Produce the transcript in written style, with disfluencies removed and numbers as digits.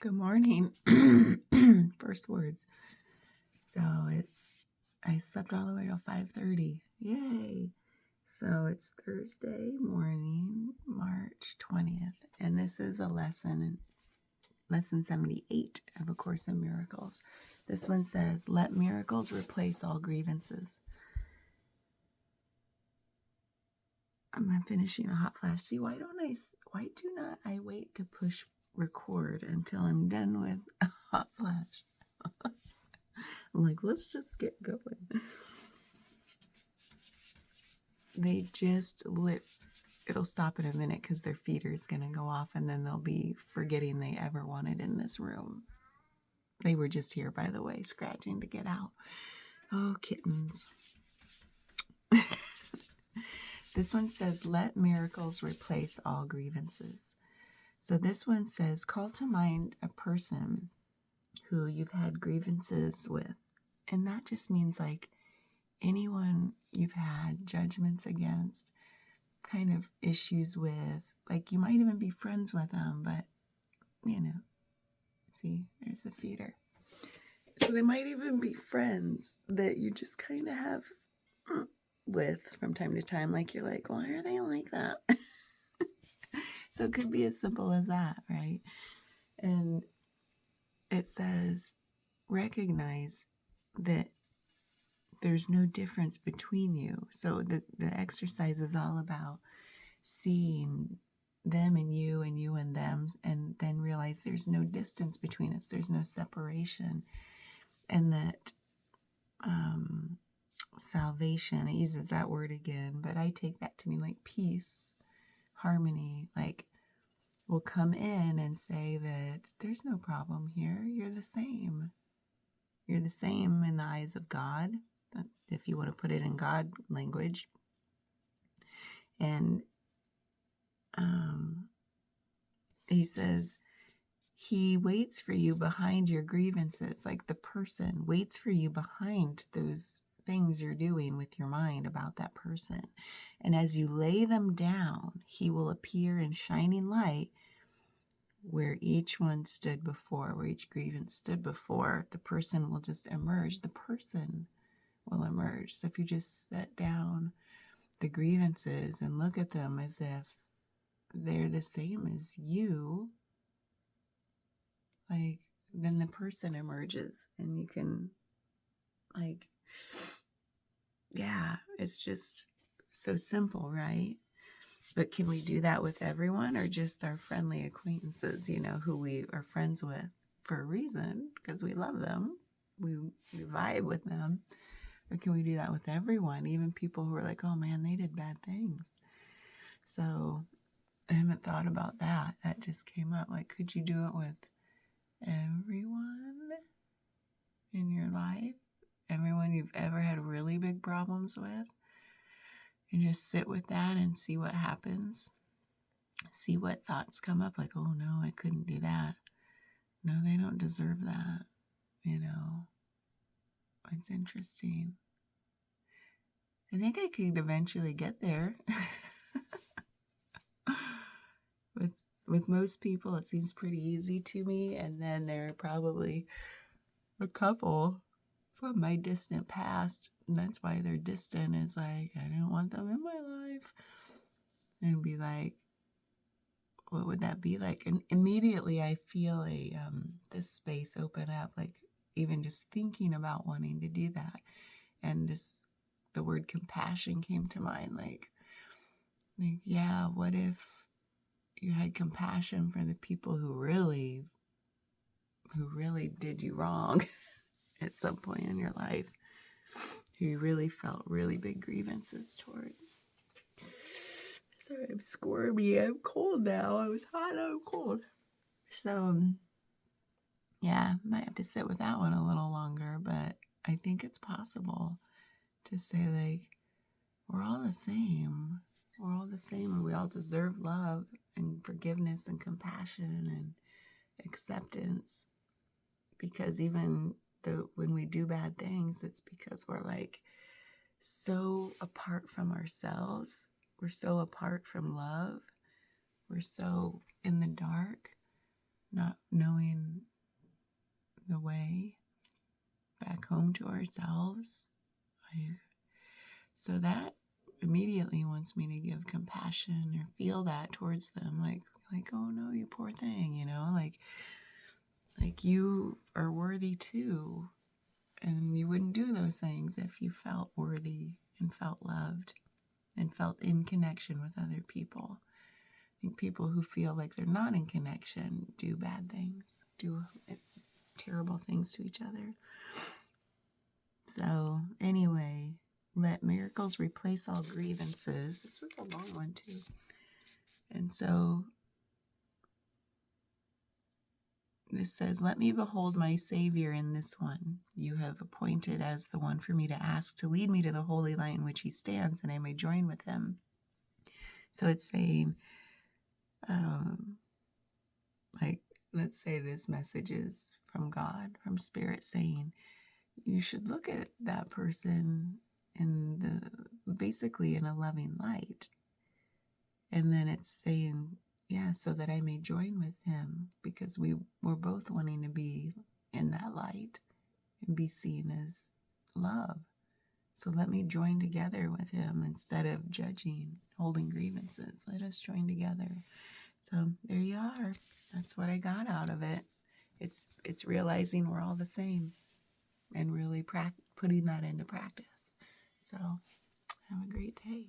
Good morning. First words. So I slept all the way till 5:30. Yay. So it's Thursday morning, March 20th. And this is a lesson 78 of A Course in Miracles. This one says, let miracles replace all grievances. I'm finishing a hot flash. See, why do not I wait to push record until I'm done with a hot flash? I'm like, let's just get going. It'll stop in a minute because their feeder's going to go off and then they'll be forgetting they ever wanted in this room. They were just here, by the way, scratching to get out. Oh, kittens. This one says, let miracles replace all grievances. So this one says, call to mind a person who you've had grievances with. And that just means like anyone you've had judgments against, kind of issues with, like you might even be friends with them, but see, there's the feeder. So they might even be friends that you just kind of have with from time to time. Like you're like, why are they like that? So it could be as simple as that, right? And it says, recognize that there's no difference between you. So the exercise is all about seeing them and you and them, and then realize there's no distance between us. There's no separation. And that salvation, it uses that word again, but I take that to mean like peace, harmony, like will come in and say that there's no problem here. You're the same. You're the same in the eyes of God, if you want to put it in God language. And he says, he waits for you behind your grievances. Like the person waits for you behind those things you're doing with your mind about that person. And as you lay them down, he will appear in shining light where each one stood before, where each grievance stood before. The person will just emerge. The person will emerge. So if you just set down the grievances and look at them as if they're the same as you, like, then the person emerges and you can, like, yeah, it's just so simple, right? But can we do that with everyone or just our friendly acquaintances, who we are friends with for a reason, because we love them, we vibe with them? Or can we do that with everyone, even people who are like, oh man, they did bad things? So I haven't thought about that. That just came up. Like, could you do it with everyone in your life? Everyone you've ever had really big problems with? And just sit with that and see what happens. See what thoughts come up. Like, oh no, I couldn't do that. No, they don't deserve that. It's interesting. I think I could eventually get there. With most people, it seems pretty easy to me. And then there are probably a couple from my distant past. And that's why they're distant, is like, I don't want them in my life. And be like, what would that be like? And immediately I feel this space open up, like even just thinking about wanting to do that. And the word compassion came to mind. Like, yeah, what if you had compassion for the people who really did you wrong at some point in your life, who you really felt really big grievances toward. Sorry, I'm squirmy. I'm cold now. I was hot, I'm cold. So, yeah, might have to sit with that one a little longer, but I think it's possible to say, like, we're all the same. We're all the same, and we all deserve love and forgiveness and compassion and acceptance. Because even when we do bad things, it's because we're like so apart from ourselves. We're so apart from love. We're so in the dark, not knowing away, back home to ourselves. So that immediately wants me to give compassion or feel that towards them, like, oh no, you poor thing, you know, like you are worthy too, and you wouldn't do those things if you felt worthy and felt loved and felt in connection with other people. I think people who feel like they're not in connection do bad things, do terrible things to each other. So anyway, let miracles replace all grievances. This was a long one too. And so this says, let me behold my Savior in this one. You have appointed as the one for me to ask to lead me to the holy light in which he stands, and I may join with him. So it's saying, like, let's say this message is from God, from Spirit, saying, you should look at that person basically in a loving light. And then it's saying, yeah, so that I may join with him, because we're both wanting to be in that light and be seen as love. So let me join together with him instead of judging, holding grievances. Let us join together. So there you are. That's what I got out of it. It's realizing we're all the same and really putting that into practice. So have a great day.